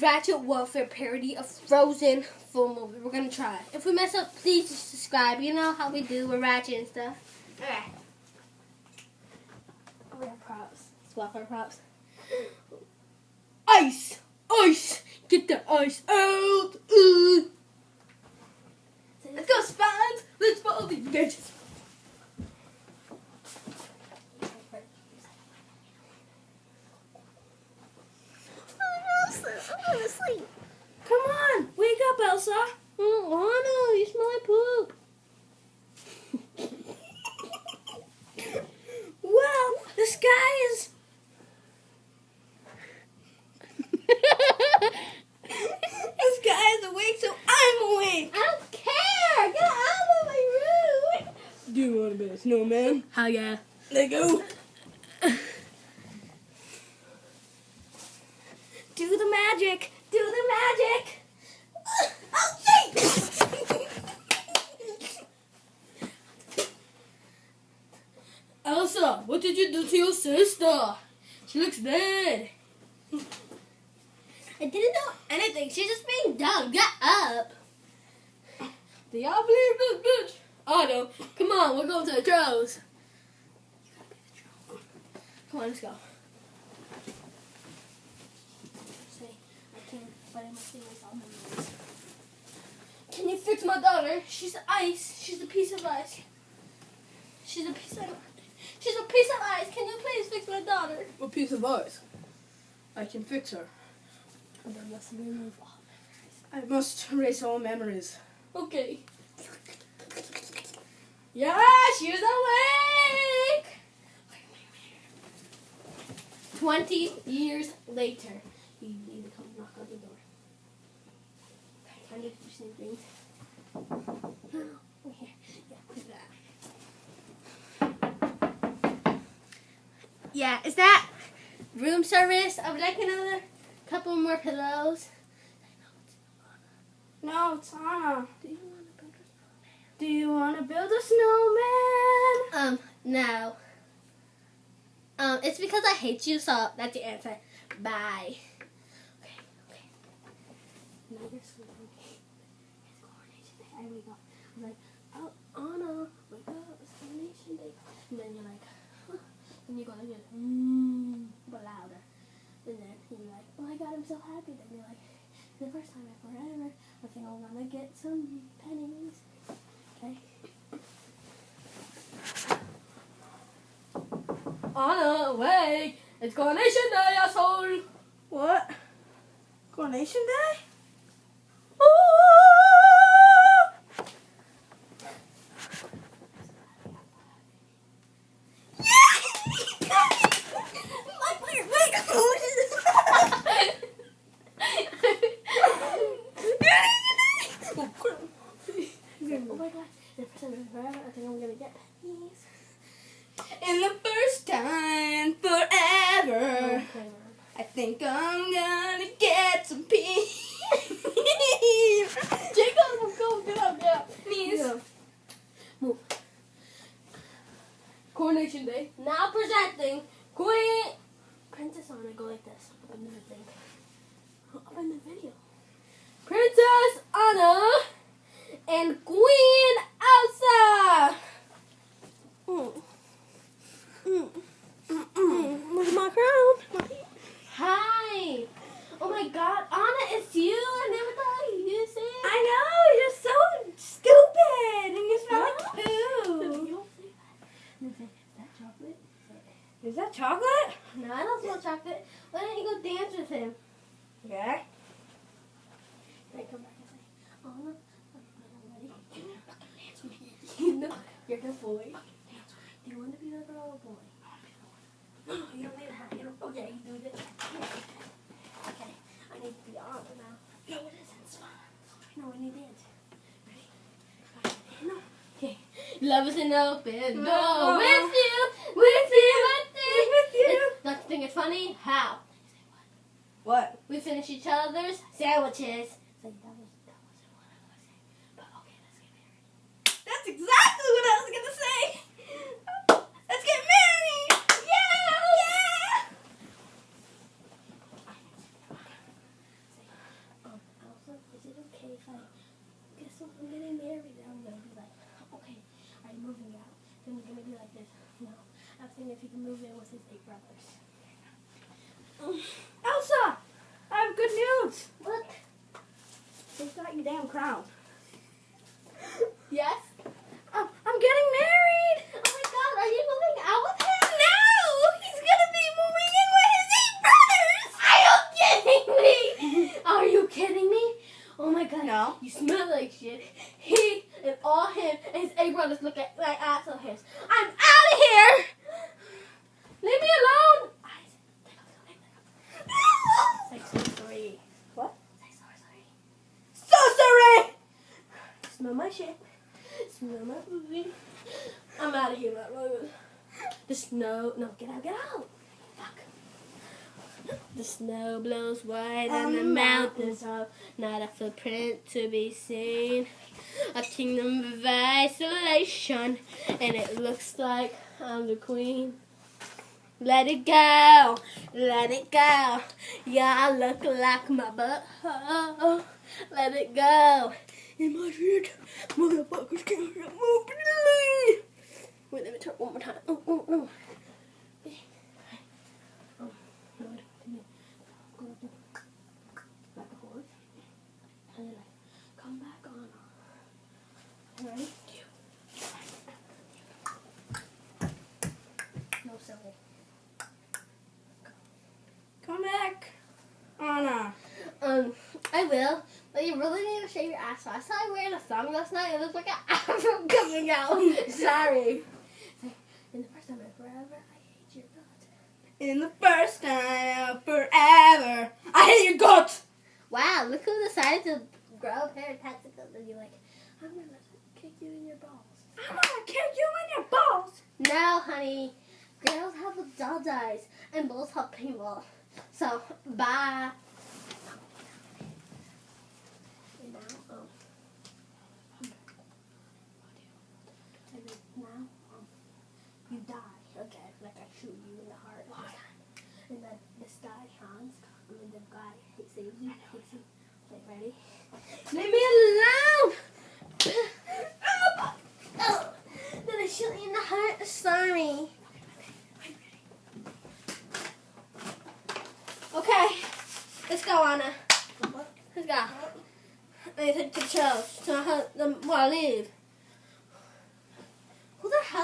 Ratchet Warfare parody of Frozen full movie. We're gonna try. If we mess up, please just subscribe. You know how we do with Ratchet and stuff. Okay. Oh, we have props. Swap our props. Ice! Ice! Get the ice out! Let's go, Spines! Let's follow these bitches! I'm gonna sleep. Come on! Wake up, Elsa! Oh no, you smell like poop. Well, the sky is... The sky is awake, so I'm awake! I don't care! Get out of my room! Do you want to be a snowman? Hell yeah. Let go! Do the magic! Do the magic! Oh, shit! Elsa, what did you do to your sister? She looks dead. I didn't do anything. She's just being dumb. Get up. Do y'all believe this bitch? I do. Come on, we're going to the trolls. You gotta be the troll. Come on, let's go. Can you fix my daughter? She's ice. She's a piece of ice. She's a piece of ice. Can you please fix my daughter? What piece of ice? I can fix her. And I must remove all memories. I must erase all memories. Okay. Yeah, she's awake! 20 years later. You need to come knock on the door. I need to do some things. Okay. Yeah, look at that. Yeah, is that room service? I would like another couple more pillows. No, it's Anna. Do you want to build a snowman? No. It's because I hate you, so that's the answer. Bye. Okay. Now you're sleeping. It's coronation day. I wake up. I'm like, oh, Anna, wake up. It's coronation day. And then you're like, huh. And you go like this, but louder. And then you're like, oh my God, I'm so happy. Then you're like, the first time ever, I think I'm gonna get some pennies. Okay. Anna, awake! It's coronation day, asshole! What? Coronation Day? Oh my God, the first time forever, I think I'm gonna get pennies. And the first time forever, Okay, I think I'm gonna get some peace. Jacob, go, get up. Knees. Yeah. Move. Coronation Day. Now presenting Queen Princess Anna. Go like this. Open the thing. Open the video. Princess Anna and Queen Elsa. Look at my crown. Hi. Oh my God, Anna, it's you. I never thought I'd use it. I know, you're so stupid, and you smell like poo. You don't say that. Is that chocolate? Is that chocolate? No, I don't smell chocolate. Why don't you go dance with him? Yeah. Right, come back and say, Anna, I'm ready. Dance with me. You know, you're the boy. Do you want to be the girl or boy? You don't need to have, okay, you do this. Okay, I need to be Anna now. No, it isn't. It's fun. No, we need to dance. Ready? No. Okay. Love is an open door. With you. Don't you think it's funny? How? What? We finish each other's sandwiches. So that wasn't what I was saying. But okay, let's get married. That's exactly what I was gonna say. Let's get married. Yeah. No. I was thinking if he can move in with his 8 brothers. Elsa! I have good news! What? They've got your damn crown. Yes? I'm getting married! Oh my god, are you moving out with him? No! He's gonna be moving in with his 8 brothers! Are you kidding me? Are you kidding me? Oh my god. No. You smell like shit. He and all him and his 8 brothers look like asshole hairs. I'm out of here! Leave me alone! Say sorry. What? Say sorry. So sorry! Smell my shit. Smell my booty. I'm out of here, my brother. The snow. No, get out. Fuck. The snow blows white and the mountains are not a footprint to be seen. A kingdom of isolation, and it looks like I'm the queen. Let it go, let it go. Yeah, I look like my butthole. Let it go. In my shit, motherfuckers can't move. Wait, let me try one more time. Oh. Like a horse. And then come back on. Ready? No, silly. Come back, Anna. I will. But you really need to shave your ass. I saw you wearing a thong last night. It looked like an afro coming out. Sorry. In the first time forever, I hate your gut. In the first time forever, I hate your gut. Wow, look who decided to grow a pair of testicles and you're like, I'm gonna kick you in your balls. I'm gonna kick you in your balls. No, honey. Girls have adult eyes and boys have pinball. So, bye. And now, you die. Okay, like I shoot you in the heart. And then this guy, Hans, I mean the guy, he saves you. Wait, ready? Leave me alone! Then I shoot you in the heart. Sorry. Okay, let's go, Anna. Let's go. I need to take the show. So I leave. Who the hell?